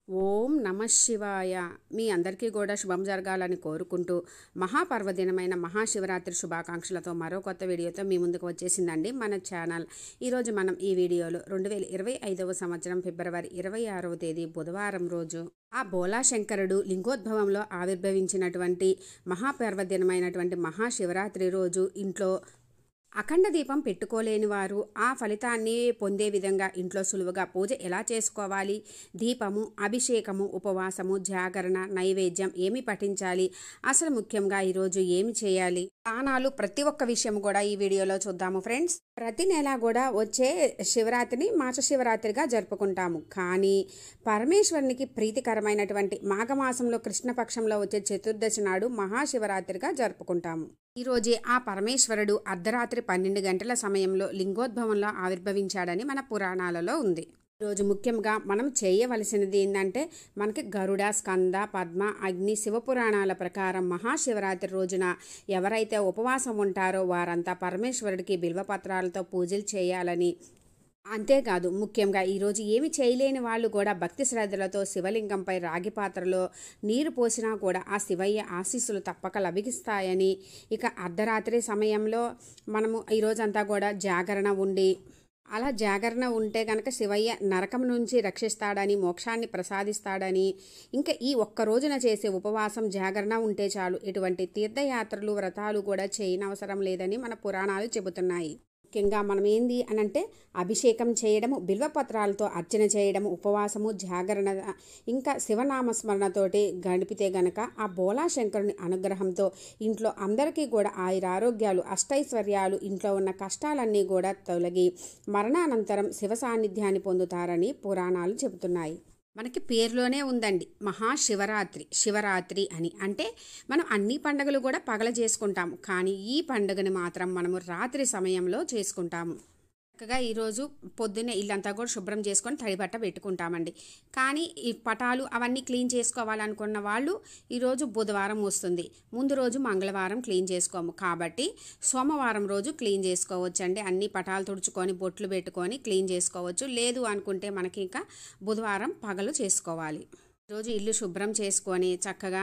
ఓం నమ శివాయ. మీ అందరికీ కూడా శుభం జరగాలని కోరుకుంటూ మహాపర్వదినమైన మహాశివరాత్రి శుభాకాంక్షలతో మరో కొత్త వీడియోతో మీ ముందుకు వచ్చేసిందండి మన ఛానల్. ఈరోజు మనం ఈ వీడియోలో 2025వ సంవత్సరం ఫిబ్రవరి 26వ తేదీ బుధవారం రోజు ఆ బోలాశంకరుడు లింగోద్భవంలో ఆవిర్భవించినటువంటి మహాపర్వదినమైనటువంటి మహాశివరాత్రి రోజు ఇంట్లో అఖండ దీపం పెట్టుకోలేని వారు ఆ ఫలితాన్ని పొందే విధంగా ఇంట్లో సులువుగా పూజ ఎలా చేసుకోవాలి, దీపము, అభిషేకము, ఉపవాసము, జాగరణ, నైవేద్యం ఏమి పఠించాలి, అసలు ముఖ్యంగా ఈరోజు ఏమి చేయాలి, దానాలు, ప్రతి ఒక్క విషయం కూడా ఈ వీడియోలో చూద్దాము ఫ్రెండ్స్. ప్రతి నెల కూడా వచ్చే శివరాత్రిని మాస శివరాత్రిగా జరుపుకుంటాము. కానీ పరమేశ్వరునికి ప్రీతికరమైనటువంటి మాఘమాసంలో కృష్ణపక్షంలో వచ్చే చతుర్దశి నాడు మహాశివరాత్రిగా జరుపుకుంటాము. ఈరోజే ఆ పరమేశ్వరుడు అర్ధరాత్రి 12 గంటల సమయంలో లింగోద్భవంలో ఆవిర్భవించాడని మన పురాణాలలో ఉంది. ఈరోజు ముఖ్యంగా మనం చేయవలసినది ఏంటంటే, మనకి గరుడ, స్కంద, పద్మ, అగ్ని, శివపురాణాల ప్రకారం మహాశివరాత్రి రోజున ఎవరైతే ఉపవాసం ఉంటారో వారంతా పరమేశ్వరుడికి బిల్వపత్రాలతో పూజలు చేయాలని, అంతేకాదు ముఖ్యంగా ఈరోజు ఏమి చేయలేని వాళ్ళు కూడా భక్తి శ్రద్ధలతో శివలింగంపై రాగి పాత్రలో నీరు పోసినా కూడా ఆ శివయ్య ఆశీస్సులు తప్పక లభిస్తాయని, ఇక అర్ధరాత్రి సమయంలో మనము ఈరోజంతా కూడా జాగరణ ఉండి, అలా జాగరణ ఉంటే కనుక శివయ్య నరకం నుంచి రక్షిస్తాడని, మోక్షాన్ని ప్రసాదిస్తాడని, ఇంకా ఈ ఒక్క రోజున చేసే ఉపవాసం జాగరణ ఉంటే చాలు, ఎటువంటి తీర్థయాత్రలు, వ్రతాలు కూడా చేయనవసరం లేదని మన పురాణాలు చెబుతున్నాయి. ముఖ్యంగా మనం ఏంది అని అంటే, అభిషేకం చేయడము, బిల్వపత్రాలతో అర్చన చేయడము, ఉపవాసము, జాగరణ, ఇంకా శివనామస్మరణతోటి గడిపితే గనక ఆ బోలాశంకరుని అనుగ్రహంతో ఇంట్లో అందరికీ కూడా ఆయురారోగ్యాలు, అష్టైశ్వర్యాలు, ఇంట్లో ఉన్న కష్టాలన్నీ కూడా తొలగి మరణానంతరం శివ సాన్నిధ్యాన్ని పొందుతారని పురాణాలు చెబుతున్నాయి. మనకి పేరులోనే ఉందండి మహాశివరాత్రి, శివరాత్రి అని. అంటే మనం అన్ని పండుగలు కూడా పగల చేసుకుంటాము, కానీ ఈ పండుగని మాత్రం మనము రాత్రి సమయంలో చేసుకుంటాము. చక్కగా ఈరోజు పొద్దున్నే ఇల్లంతా కూడా శుభ్రం చేసుకొని తడిబట్ట పెట్టుకుంటామండి. కానీ ఈ పటాలు అవన్నీ క్లీన్ చేసుకోవాలనుకున్న వాళ్ళు ఈరోజు బుధవారం వస్తుంది, ముందు రోజు మంగళవారం క్లీన్ చేసుకోము కాబట్టి సోమవారం రోజు క్లీన్ చేసుకోవచ్చండి. అన్ని పటాలు తుడుచుకొని బొట్లు పెట్టుకొని క్లీన్ చేసుకోవచ్చు. లేదు అనుకుంటే మనకి ఇంకా బుధవారం పగలు చేసుకోవాలి. రోజు ఇల్లు శుభ్రం చేసుకొని చక్కగా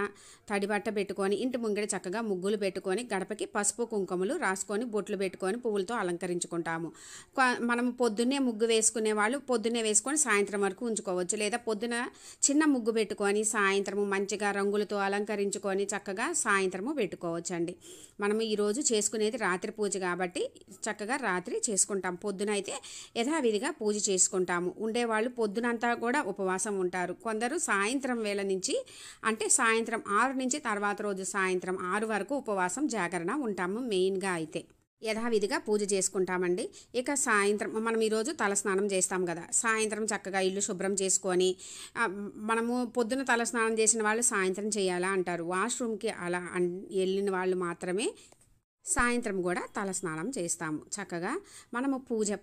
తడిబట్ట పెట్టుకొని ఇంటి ముంగడి చక్కగా ముగ్గులు పెట్టుకొని గడపకి పసుపు కుంకుమలు రాసుకొని బొట్లు పెట్టుకొని పువ్వులతో అలంకరించుకుంటాము. మనము పొద్దున్నే ముగ్గు వేసుకునే వాళ్ళు పొద్దున్నే వేసుకొని సాయంత్రం వరకు ఉంచుకోవచ్చు. లేదా పొద్దున చిన్న ముగ్గు పెట్టుకొని సాయంత్రము మంచిగా రంగులతో అలంకరించుకొని చక్కగా సాయంత్రము పెట్టుకోవచ్చండి. మనము ఈరోజు చేసుకునేది రాత్రి పూజ కాబట్టి చక్కగా రాత్రి చేసుకుంటాం. పొద్దున అయితే యథావిధిగా పూజ చేసుకుంటాము. ఉండేవాళ్ళు పొద్దునంతా కూడా ఉపవాసం ఉంటారు. కొందరు సాయంత్రం వేళ నుంచి, అంటే సాయంత్రం 6 నుంచి తర్వాత రోజు సాయంత్రం 6 వరకు ఉపవాసం జాగరణ ఉంటాము. మెయిన్గా అయితే యథావిధిగా పూజ చేసుకుంటామండి. ఇక సాయంత్రం మనం ఈరోజు తలస్నానం చేస్తాం కదా, సాయంత్రం చక్కగా ఇల్లు శుభ్రం చేసుకొని, మనము పొద్దున తలస్నానం చేసిన వాళ్ళు సాయంత్రం చేయాలా అంటారు. వాష్రూమ్కి అలా వెళ్ళిన వాళ్ళు మాత్రమే సాయంత్రం కూడా తలస్నానం చేస్తాము. చక్కగా మనము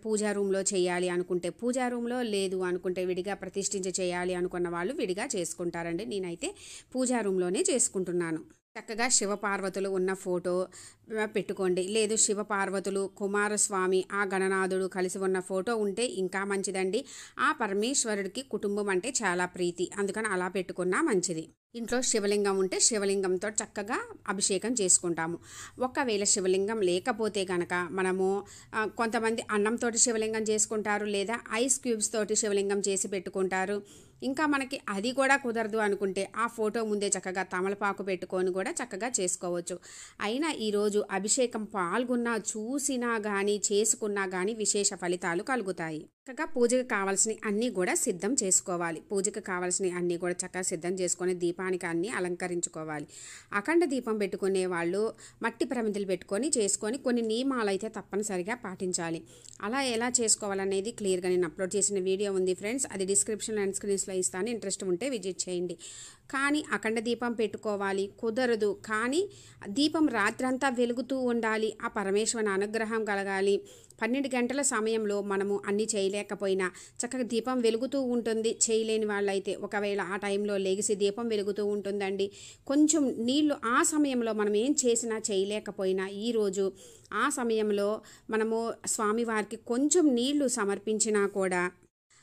పూజా రూమ్లో చేయాలి అనుకుంటే పూజా రూమ్లో, లేదు అనుకుంటే విడిగా ప్రతిష్ఠించి చేయాలి అనుకున్న వాళ్ళు విడిగా చేసుకుంటారండి. నేనైతే పూజా రూమ్లోనే చేసుకుంటున్నాను. చక్కగా శివపార్వతులు ఉన్న ఫోటో పెట్టుకోండి. లేదు శివపార్వతులు, కుమారస్వామి, ఆ గణనాథుడు కలిసి ఉన్న ఫోటో ఉంటే ఇంకా మంచిదండి. ఆ పరమేశ్వరుడికి కుటుంబం అంటే చాలా ప్రీతి, అందుకని అలా పెట్టుకున్నా మంచిది. ఇంట్లో శివలింగం ఉంటే శివలింగంతో చక్కగా అభిషేకం చేసుకుంటాము. ఒకవేళ శివలింగం లేకపోతే కనుక మనము కొంతమంది అన్నంతో శివలింగం చేసుకుంటారు, లేదా ఐస్ క్యూబ్స్ తోటి శివలింగం చేసి పెట్టుకుంటారు. ఇంకా మనకి అది కూడా కుదరదు అనుకుంటే ఆ ఫోటో ముందే చక్కగా తమలపాకు పెట్టుకొని కూడా చక్కగా చేసుకోవచ్చు. అయినా ఈరోజు అభిషేకం పాల్గొన్నా, చూసినా కానీ, చేసుకున్నా కానీ విశేష ఫలితాలు కలుగుతాయి. చక్కగా పూజకు కావాల్సిన అన్నీ కూడా సిద్ధం చేసుకోవాలి. పూజకు కావాల్సిన అన్నీ కూడా చక్కగా సిద్ధం చేసుకొని దీపానికి అన్నీ అలంకరించుకోవాలి. అఖండ దీపం పెట్టుకునే వాళ్ళు మట్టి ప్రమిదలు పెట్టుకొని చేసుకొని కొన్ని నియమాలు అయితే తప్పనిసరిగా పాటించాలి. అలా ఎలా చేసుకోవాలనేది క్లియర్గా నేను అప్లోడ్ చేసిన వీడియో ఉంది ఫ్రెండ్స్, అది డిస్క్రిప్షన్ అండ్ స్క్రీన్స్లో ఇస్తాను, ఇంట్రెస్ట్ ఉంటే విజిట్ చేయండి. కానీ అఖండ దీపం పెట్టుకోవాలి కుదరదు, కానీ దీపం రాత్రంతా వెలుగుతూ ఉండాలి, ఆ పరమేశ్వరుని అనుగ్రహం కలగాలి. 12 గంటల సమయంలో మనము అన్నీ చేయలేకపోయినా చక్కగా దీపం వెలుగుతూ ఉంటుంది. చేయలేని వాళ్ళైతే ఒకవేళ ఆ టైంలో లెగిసి దీపం వెలుగుతూ ఉంటుందండి. కొంచెం నీళ్లు ఆ సమయంలో మనం ఏం చేసినా చేయలేకపోయినా ఈరోజు ఆ సమయంలో మనము స్వామివారికి కొంచెం నీళ్లు సమర్పించినా కూడా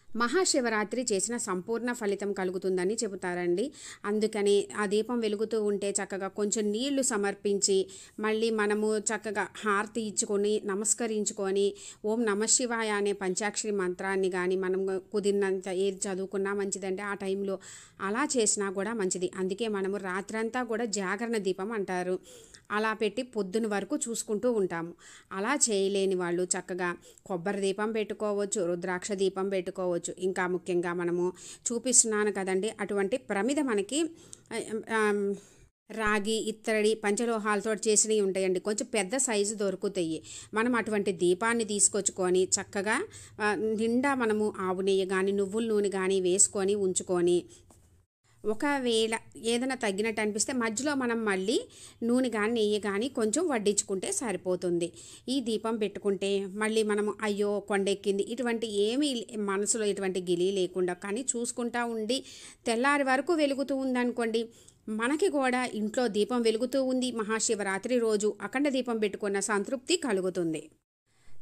మహాశివరాత్రి చేసిన సంపూర్ణ ఫలితం కలుగుతుందని చెబుతారండి. అందుకని ఆ దీపం వెలుగుతూ ఉంటే చక్కగా కొంచెం నీళ్లు సమర్పించి మళ్ళీ మనము చక్కగా హారతి ఇచ్చుకొని నమస్కరించుకొని ఓం నమఃశివాయ అనే పంచాక్షరి మంత్రాన్ని కానీ మనం కుదిరినంత ఏది చదువుకున్నా మంచిదండి. ఆ టైంలో అలా చేసినా కూడా మంచిది. అందుకే మనము రాత్రంతా కూడా జాగరణ దీపం అంటారు. అలా పెట్టి పొద్దున వరకు చూసుకుంటూ ఉంటాము. అలా చేయలేని వాళ్ళు చక్కగా కొబ్బరి దీపం పెట్టుకోవచ్చు, రుద్రాక్ష దీపం పెట్టుకోవచ్చు. ఇంకా ముఖ్యంగా మనము చూపిస్తున్నాను కదండి, అటువంటి ప్రమిద మనకి రాగి, ఇత్తడి, పంచలోహాలతో చేసినవి ఉంటాయండి. కొంచెం పెద్ద సైజు దొరుకుతాయి. మనం అటువంటి దీపాన్ని తీసుకొచ్చుకొని చక్కగా నిండా మనము ఆవు నెయ్యి కానీ నువ్వుల నూనె కానీ వేసుకొని ఉంచుకొని ఒకవేళ ఏదైనా తగ్గినట్టు అనిపిస్తే మధ్యలో మనం మళ్ళీ నూనె కానీ నెయ్యి కానీ కొంచెం వడ్డించుకుంటే సరిపోతుంది. ఈ దీపం పెట్టుకుంటే మళ్ళీ మనము అయ్యో కొండెక్కింది ఇటువంటి ఏమీ మనసులో ఇటువంటి గిలి లేకుండా కానీ చూసుకుంటా ఉండి తెల్లారి వరకు వెలుగుతూ ఉందనుకోండి, మనకి కూడా ఇంట్లో దీపం వెలుగుతూ ఉంది, మహాశివరాత్రి రోజు అఖండ దీపం పెట్టుకున్న సంతృప్తి కలుగుతుంది.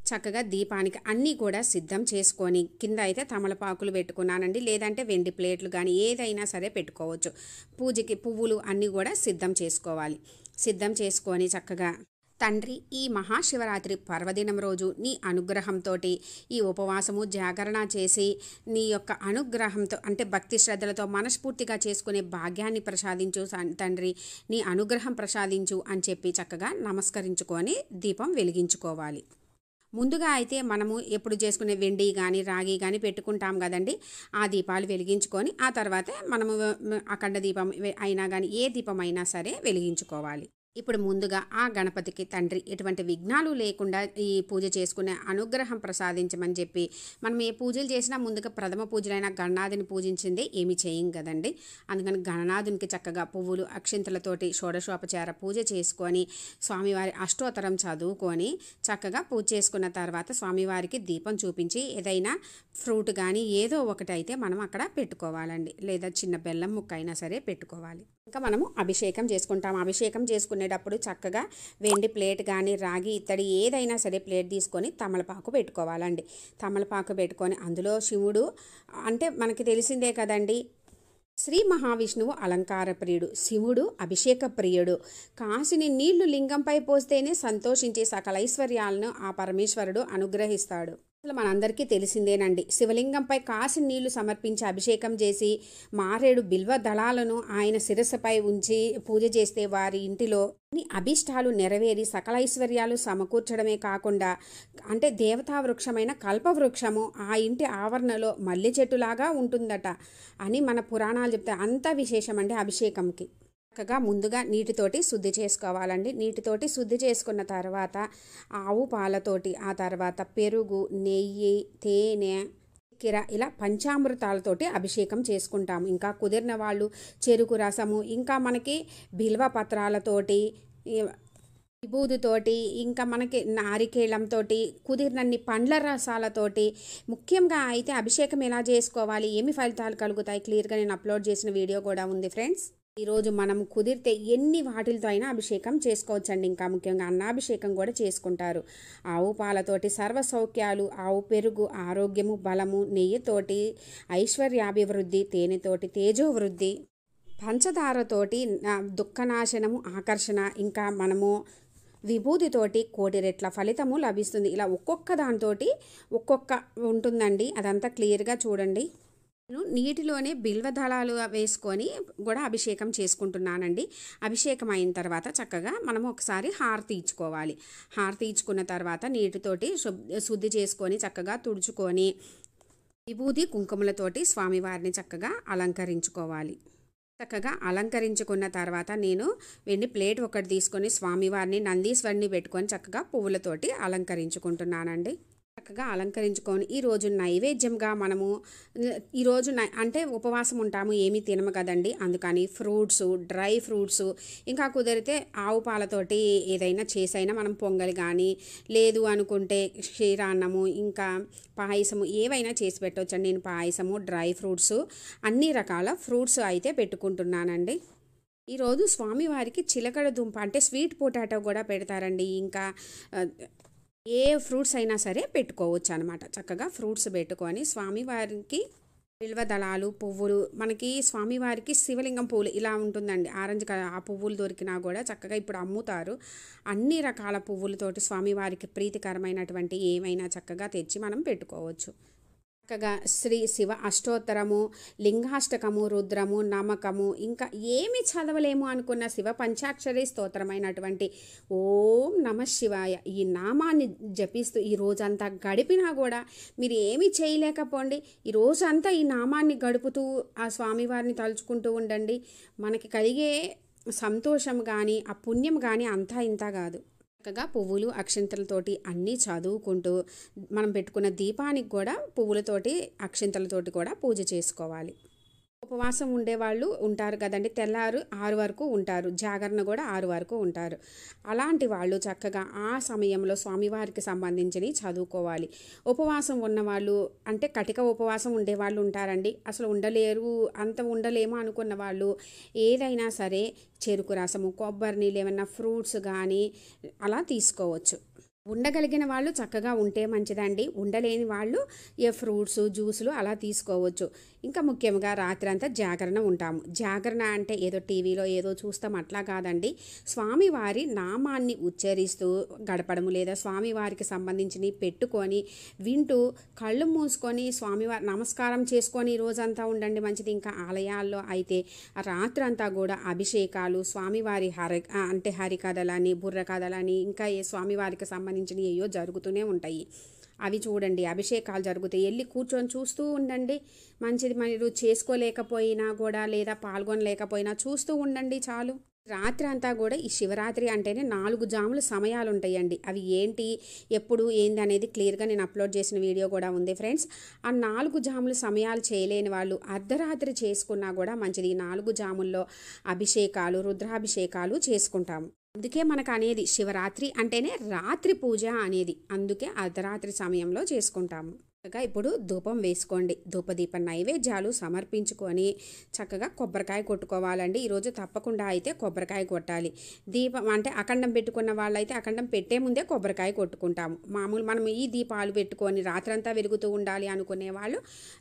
చక్కగా దీపానికి అన్నీ కూడా సిద్ధం చేసుకొని కింద అయితే తమలపాకులు పెట్టుకున్నానండి, లేదంటే వెండి ప్లేట్లు కానీ ఏదైనా సరే పెట్టుకోవచ్చు. పూజకి పువ్వులు అన్నీ కూడా సిద్ధం చేసుకోవాలి. సిద్ధం చేసుకొని చక్కగా తండ్రి, ఈ మహాశివరాత్రి పర్వదినం రోజు నీ అనుగ్రహంతో ఈ ఉపవాసము జాగరణ చేసి నీ యొక్క అనుగ్రహంతో అంటే భక్తి శ్రద్ధలతో మనస్ఫూర్తిగా చేసుకునే భాగ్యాన్ని ప్రసాదించు తండ్రి, నీ అనుగ్రహం ప్రసాదించు అని చెప్పి చక్కగా నమస్కరించుకొని దీపం వెలిగించుకోవాలి. ముందుగా అయితే మనము ఎప్పుడు చేసుకునే వెండి కానీ రాగి కానీ పెట్టుకుంటాం కదండి, ఆ దీపాలు వెలిగించుకొని ఆ తర్వాత మనము అఖండ దీపం అయినా కానీ ఏ దీపం అయినా సరే వెలిగించుకోవాలి. ఇప్పుడు ముందుగా ఆ గణపతికి తండ్రి ఎటువంటి విఘ్నాలు లేకుండా ఈ పూజ చేసుకునే అనుగ్రహం ప్రసాదించమని చెప్పి మనం ఏ పూజలు చేసినా ముందుగా ప్రథమ పూజలైన గణనాథుని పూజించిందే ఏమి చేయం కదండి. అందుకని గణనాథునికి చక్కగా పువ్వులు అక్షింతలతోటి షోడశోపచార పూజ చేసుకొని స్వామివారి అష్టోత్తరం చదువుకొని చక్కగా పూజ చేసుకున్న తర్వాత స్వామివారికి దీపం చూపించి ఏదైనా ఫ్రూట్ కానీ ఏదో ఒకటి అయితే మనం అక్కడ పెట్టుకోవాలండి, లేదా చిన్న బెల్లం ముక్క అయినా సరే పెట్టుకోవాలి. ఇంకా మనము అభిషేకం చేసుకుంటాం. అభిషేకం చేసుకునేటప్పుడు చక్కగా వెండి ప్లేట్ కానీ రాగి, ఇత్తడి ఏదైనా సరే ప్లేట్ తీసుకొని తమలపాకు పెట్టుకోవాలండి. తమలపాకు పెట్టుకొని అందులో శివుడు అంటే మనకి తెలిసిందే కదండి, శ్రీ మహావిష్ణువు అలంకార ప్రియుడు, శివుడు అభిషేక ప్రియుడు. కాసిని నీళ్లు లింగంపై పోస్తేనే సంతోషించే సకల ఐశ్వర్యాలను ఆ పరమేశ్వరుడు అనుగ్రహిస్తాడు. అసలు మనందరికీ తెలిసిందేనండి, శివలింగంపై కాసి నీళ్లు సమర్పించి అభిషేకం చేసి మారేడు బిల్వ దళాలను ఆయన శిరస్సుపై ఉంచి పూజ చేస్తే వారి ఇంటిలో అభిష్టాలు నెరవేరి సకల ఐశ్వర్యాలు సమకూర్చడమే కాకుండా అంటే దేవతా వృక్షమైన కల్పవృక్షము ఆ ఇంటి ఆవరణలో మల్లె చెట్టులాగా ఉంటుందట అని మన పురాణాలు చెప్తాయి. అంత విశేషం అండి అభిషేకంకి. చక్కగా ముందుగా నీటితోటి శుద్ధి చేసుకోవాలండి. నీటితోటి శుద్ధి చేసుకున్న తర్వాత ఆవు పాలతోటి, ఆ తర్వాత పెరుగు, నెయ్యి, తేనె, చక్కెర ఇలా పంచామృతాలతోటి అభిషేకం చేసుకుంటాము. ఇంకా కుదిరిన వాళ్ళు చెరుకు రసము, ఇంకా మనకి బిల్వ పత్రాలతోటి, విభూతితోటి, ఇంకా మనకి నారికేళంతో, కుదిరినన్ని పండ్ల రసాలతోటి, ముఖ్యంగా అయితే అభిషేకం ఎలా చేసుకోవాలి, ఏమి ఫలితాలు కలుగుతాయి క్లియర్గా నేను అప్లోడ్ చేసిన వీడియో కూడా ఉంది ఫ్రెండ్స్. ఈరోజు మనం కుదిరితే ఎన్ని వాటిలతో అయినా అభిషేకం చేసుకోవచ్చండి. ఇంకా ముఖ్యంగా అన్నాభిషేకం కూడా చేసుకుంటారు. ఆవు పాలతోటి సర్వ సౌఖ్యాలు, ఆవు పెరుగు ఆరోగ్యము, బలము, నెయ్యితోటి ఐశ్వర్యాభివృద్ధి, తేనెతోటి తేజోవృద్ధి, పంచదారతోటి దుఃఖనాశనము, ఆకర్షణ, ఇంకా మనము విభూతితోటి కోటి రెట్ల ఫలితము లభిస్తుంది. ఇలా ఒక్కొక్క దాంతో ఒక్కొక్క ఉంటుందండి. అదంతా క్లియర్గా చూడండి. నేను నీటిలోనే బిల్వదళాలు వేసుకొని కూడా అభిషేకం చేసుకుంటున్నానండి. అభిషేకం అయిన తర్వాత చక్కగా మనము ఒకసారి హారతి ఇచ్చుకోవాలి. హారతి ఇచ్చుకున్న తర్వాత నీటితోటి శుద్ధి చేసుకొని చక్కగా తుడుచుకొని విభూతి కుంకుమలతోటి స్వామివారిని చక్కగా అలంకరించుకోవాలి. చక్కగా అలంకరించుకున్న తర్వాత నేను వెండి ప్లేట్ ఒకటి తీసుకొని స్వామివారిని నందీశ్వరిని పెట్టుకొని చక్కగా పువ్వులతోటి అలంకరించుకుంటున్నానండి. చక్కగా అలంకరించుకొని ఈరోజు నైవేద్యంగా మనము ఈరోజు అంటే ఉపవాసం ఉంటాము, ఏమీ తినము కదండి. అందుకని ఫ్రూట్స్, డ్రై ఫ్రూట్స్, ఇంకా కుదిరితే ఆవు పాలతోటి ఏదైనా చేసైనా మనం పొంగల్ కానీ, లేదు అనుకుంటే క్షీరాన్నము, ఇంకా పాయసము ఏవైనా చేసి పెట్టవచ్చండి. నేను పాయసము, డ్రై ఫ్రూట్స్, అన్ని రకాల ఫ్రూట్స్ అయితే పెట్టుకుంటున్నానండి. ఈరోజు స్వామివారికి చిలకడ దుంప అంటే స్వీట్ పొటాటో కూడా పెడతారండి. ఇంకా ఏ ఫ్రూట్స్ అయినా సరే పెట్టుకోవచ్చు అనమాట. చక్కగా ఫ్రూట్స్ పెట్టుకొని స్వామివారికి బిల్వ దళాలు, పువ్వులు, మనకి స్వామివారికి శివలింగం పువ్వులు ఇలా ఉంటుందండి, ఆరెంజ్ కలర్, ఆ పువ్వులు దొరికినా కూడా చక్కగా ఇప్పుడు అమ్ముతారు. అన్ని రకాల పువ్వులతోటి స్వామివారికి ప్రీతికరమైనటువంటి ఏమైనా చక్కగా తెచ్చి మనం పెట్టుకోవచ్చు. చక్కగా శ్రీ శివ అష్టోత్తరము, లింగాష్టకము, రుద్రము, నమకము, ఇంకా ఏమి చదవలేము అనుకున్న శివ పంచాక్షరి స్తోత్రమైనటువంటి ఓం నమ శివాయ ఈ నామాన్ని జపిస్తూ ఈ రోజంతా గడిపినా కూడా మీరు ఏమి చేయలేకపోండి. ఈ రోజంతా ఈ నామాన్ని గడుపుతూ ఆ స్వామివారిని తలుచుకుంటూ ఉండండి. మనకి కలిగే సంతోషం కానీ ఆ పుణ్యం కానీ అంతా ఇంత కాదు. చక్కగా పువ్వులు అక్షింతలతోటి అన్నీ చదువుకుంటూ మనం పెట్టుకున్న దీపానికి కూడా పువ్వులతోటి అక్షింతలతోటి కూడా పూజ చేసుకోవాలి. ఉపవాసం ఉండేవాళ్ళు ఉంటారు కదండి, తెల్లారు 6 వరకు ఉంటారు, జాగరణ కూడా 6 వరకు ఉంటారు. అలాంటి వాళ్ళు చక్కగా ఆ సమయంలో స్వామివారికి సంబంధించినవి చదువుకోవాలి. ఉపవాసం ఉన్నవాళ్ళు అంటే కటిక ఉపవాసం ఉండేవాళ్ళు ఉంటారండి, అసలు ఉండలేరు, అంత ఉండలేమో అనుకున్న వాళ్ళు ఏదైనా సరే చెరుకు రసము, కొబ్బరి నీళ్ళు, ఏమన్నా ఫ్రూట్స్ కానీ అలా తీసుకోవచ్చు. ఉండగలిగిన వాళ్ళు చక్కగా ఉంటే మంచిదండి, ఉండలేని వాళ్ళు ఏ ఫ్రూట్స్, జ్యూసులు అలా తీసుకోవచ్చు. ఇంకా ముఖ్యంగా రాత్రి అంతా జాగరణ ఉంటాము. జాగరణ అంటే ఏదో టీవీలో ఏదో చూస్తాం అట్లా కాదండి, స్వామివారి నామాన్ని ఉచ్చరిస్తూ గడపడము, లేదా స్వామివారికి సంబంధించినవి పెట్టుకొని వింటూ కళ్ళు మూసుకొని స్వామివారి నమస్కారం చేసుకొని రోజంతా ఉండండి మంచిది. ఇంకా ఆలయాల్లో అయితే రాత్రంతా కూడా అభిషేకాలు, స్వామివారి అంటే హరికథలని, బుర్ర కథలని, ఇంకా ఏ స్వామివారికి సంబంధించినవి ఏయో జరుగుతూనే ఉంటాయి. అవి చూడండి, అభిషేకాలు జరుగుతాయి, వెళ్ళి కూర్చొని చూస్తూ ఉండండి మంచిది. మీరు చేసుకోలేకపోయినా కూడా లేదా పాల్గొనలేకపోయినా చూస్తూ ఉండండి చాలు. రాత్రి అంతా కూడా ఈ శివరాత్రి అంటేనే 4 జాములు సమయాలు ఉంటాయండి. అవి ఏంటి, ఎప్పుడు, ఏంది అనేది క్లియర్గా నేను అప్లోడ్ చేసిన వీడియో కూడా ఉంది ఫ్రెండ్స్. ఆ 4 జాములు సమయాలు చేయలేని వాళ్ళు అర్ధరాత్రి చేసుకున్నా కూడా మంచిది. ఈ 4 జాముల్లో అభిషేకాలు, రుద్రాభిషేకాలు చేసుకుంటాము. అందుకే మనకు అనేది శివరాత్రి అంటేనే రాత్రి పూజ అనేది, అందుకే అర్ధరాత్రి సమయంలో చేసుకుంటాము. చక్కగా ఇప్పుడు ధూపం వేసుకోండి, ధూపదీప నైవేద్యాలు సమర్పించుకొని చక్కగా కొబ్బరికాయ కొట్టుకోవాలండి. ఈరోజు తప్పకుండా అయితే కొబ్బరికాయ కొట్టాలి. దీపం అంటే అఖండం పెట్టుకున్న వాళ్ళైతే అఖండం పెట్టే ముందే కొబ్బరికాయ కొట్టుకుంటాము. మామూలు మనం ఈ దీపాలు పెట్టుకొని రాత్రంతా వెలుగుతూ ఉండాలి అనుకునే వాళ్ళు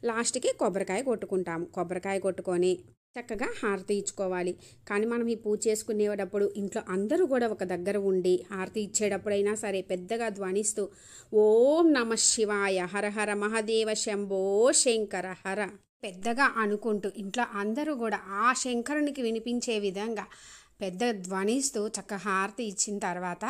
లాస్ట్కి కొబ్బరికాయ కొట్టుకుంటాము. కొబ్బరికాయ కొట్టుకొని చక్కగా హారతి ఇచ్చుకోవాలి. కానీ మనం ఈ పూజ చేసుకునేటప్పుడు ఇంట్లో అందరూ కూడా ఒక దగ్గర ఉండి హారతి ఇచ్చేటప్పుడైనా సరే పెద్దగా ధ్వనిస్తూ ఓం నమ శివాయ, హర హర మహాదేవ శంభో శంకర హర పెద్దగా అనుకుంటూ ఇంట్లో అందరూ కూడా ఆ శంకరునికి వినిపించే విధంగా పెద్ద ధ్వనిస్తూ చక్కగా హారతి ఇచ్చిన తర్వాత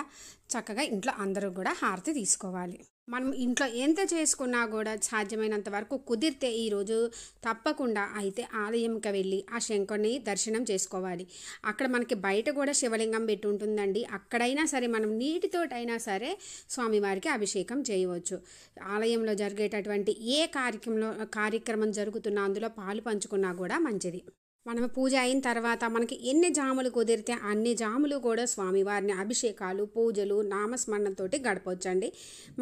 చక్కగా ఇంట్లో అందరూ కూడా హారతి తీసుకోవాలి. మనం ఇంట్లో ఎంత చేసుకున్నా కూడా సాధ్యమైనంత వరకు కుదిరితే ఈరోజు తప్పకుండా అయితే ఆలయంకి వెళ్ళి ఆ శంకరుని దర్శనం చేసుకోవాలి. అక్కడ మనకి బయట కూడా శివలింగం పెట్టి ఉంటుందండి, అక్కడైనా సరే మనం నీటితోటైనా సరే స్వామివారికి అభిషేకం చేయవచ్చు. ఆలయంలో జరిగేటటువంటి ఏ కార్యక్రమం జరుగుతున్నా అందులో పాలు పంచుకున్నా కూడా మంచిది. మనం పూజ అయిన తర్వాత మనకి ఎన్ని జాములు కుదిరితే అన్ని జాములు కూడా స్వామివారిని అభిషేకాలు, పూజలు, నామస్మరణతోటి గడపవచ్చండి.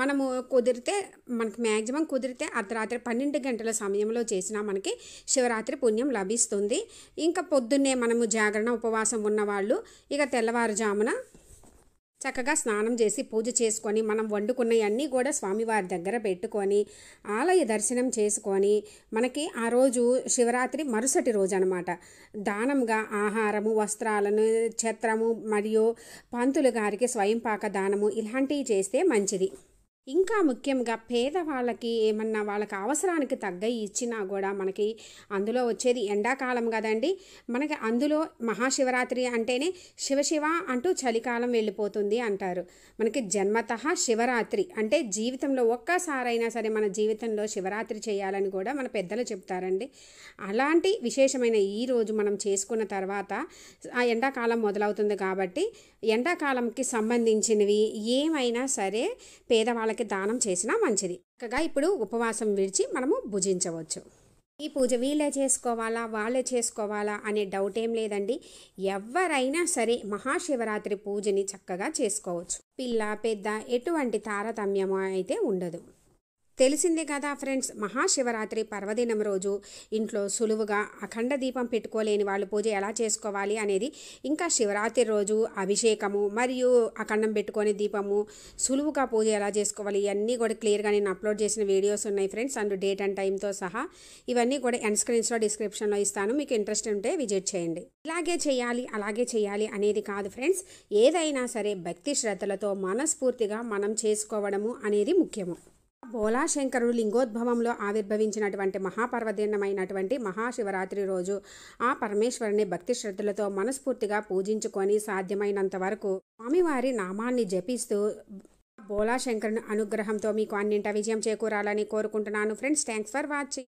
మనము కుదిరితే మనకి మ్యాక్సిమం కుదిరితే అర్ధరాత్రి 12 గంటల సమయంలో చేసినా మనకి శివరాత్రి పుణ్యం లభిస్తుంది. ఇంకా పొద్దున్నే మనము జాగరణ ఉపవాసం ఉన్నవాళ్ళు ఇక తెల్లవారుజామున చక్కగా స్నానం చేసి పూజ చేసుకొని మనం వండుకున్నవన్నీ కూడా స్వామివారి దగ్గర పెట్టుకొని ఆలయ దర్శనం చేసుకొని మనకి ఆ రోజు శివరాత్రి మరుసటి రోజు అనమాట దానంగా ఆహారము, వస్త్రాలను, ఛత్రము మరియు పంతులు గారికి స్వయంపాక దానము ఇలాంటివి చేస్తే మంచిది. ఇంకా ముఖ్యంగా పేదవాళ్ళకి ఏమన్నా వాళ్ళకి అవసరానికి తగ్గ ఇచ్చినా కూడా మనకి అందులో వచ్చేది ఎండాకాలం కదండి, మనకి అందులో మహాశివరాత్రి అంటేనే శివ అంటూ చలికాలం వెళ్ళిపోతుంది అంటారు. మనకి జన్మతః శివరాత్రి అంటే జీవితంలో ఒక్కసారైనా సరే మన జీవితంలో శివరాత్రి చేయాలని కూడా మన పెద్దలు చెప్తారండి. అలాంటి విశేషమైన ఈ రోజు మనం చేసుకున్న తర్వాత ఆ ఎండాకాలం మొదలవుతుంది కాబట్టి ఎండాకాలంకి సంబంధించినవి ఏమైనా సరే పేదవాళ్ళకి దానం చేసినా మంచిది. చక్కగా ఇప్పుడు ఉపవాసం విడిచి మనము భుజించవచ్చు. ఈ పూజ వీళ్ళే చేసుకోవాలా వాళ్ళే చేసుకోవాలా అనే డౌట్ ఏం లేదండి, ఎవరైనా సరే మహాశివరాత్రి పూజని చక్కగా చేసుకోవచ్చు. పిల్ల పెద్ద ఎటువంటి తారతమ్యం అయితే ఉండదు. తెలిసిందే కదా ఫ్రెండ్స్, మహాశివరాత్రి పర్వదినం రోజు ఇంట్లో సులువుగా అఖండ దీపం పెట్టుకోలేని వాళ్ళు పూజ ఎలా చేసుకోవాలి అనేది, ఇంకా శివరాత్రి రోజు అభిషేకము మరియు అఖండం పెట్టుకొని దీపము సులువుగా పూజ ఎలా చేసుకోవాలి ఇవన్నీ కూడా క్లియర్గా నేను అప్లోడ్ చేసిన వీడియోస్ ఉన్నాయి ఫ్రెండ్స్, అండ్ డేట్ అండ్ టైంతో సహా. ఇవన్నీ కూడా ఎండ్ స్క్రీన్స్లో డిస్క్రిప్షన్లో ఇస్తాను, మీకు ఇంట్రెస్ట్ ఉంటే విజిట్ చేయండి. ఇలాగే చేయాలి అలాగే చేయాలి అనేది కాదు ఫ్రెండ్స్, ఏదైనా సరే భక్తి శ్రద్ధలతో మనస్ఫూర్తిగా మనం చేసుకోవడము అనేది ముఖ్యము. బోలాశంకరుడు లింగోద్భవంలో ఆవిర్భవించినటువంటి మహాపర్వదినమైనటువంటి మహాశివరాత్రి రోజు ఆ పరమేశ్వరుని భక్తి శ్రద్ధలతో మనస్ఫూర్తిగా పూజించుకొని సాధ్యమైనంత వరకు స్వామివారి నామాన్ని జపిస్తూ బోలాశంకరుని అనుగ్రహంతో మీకు అన్నింట విజయం చేకూరాలని కోరుకుంటున్నాను ఫ్రెండ్స్. Thanks for watching.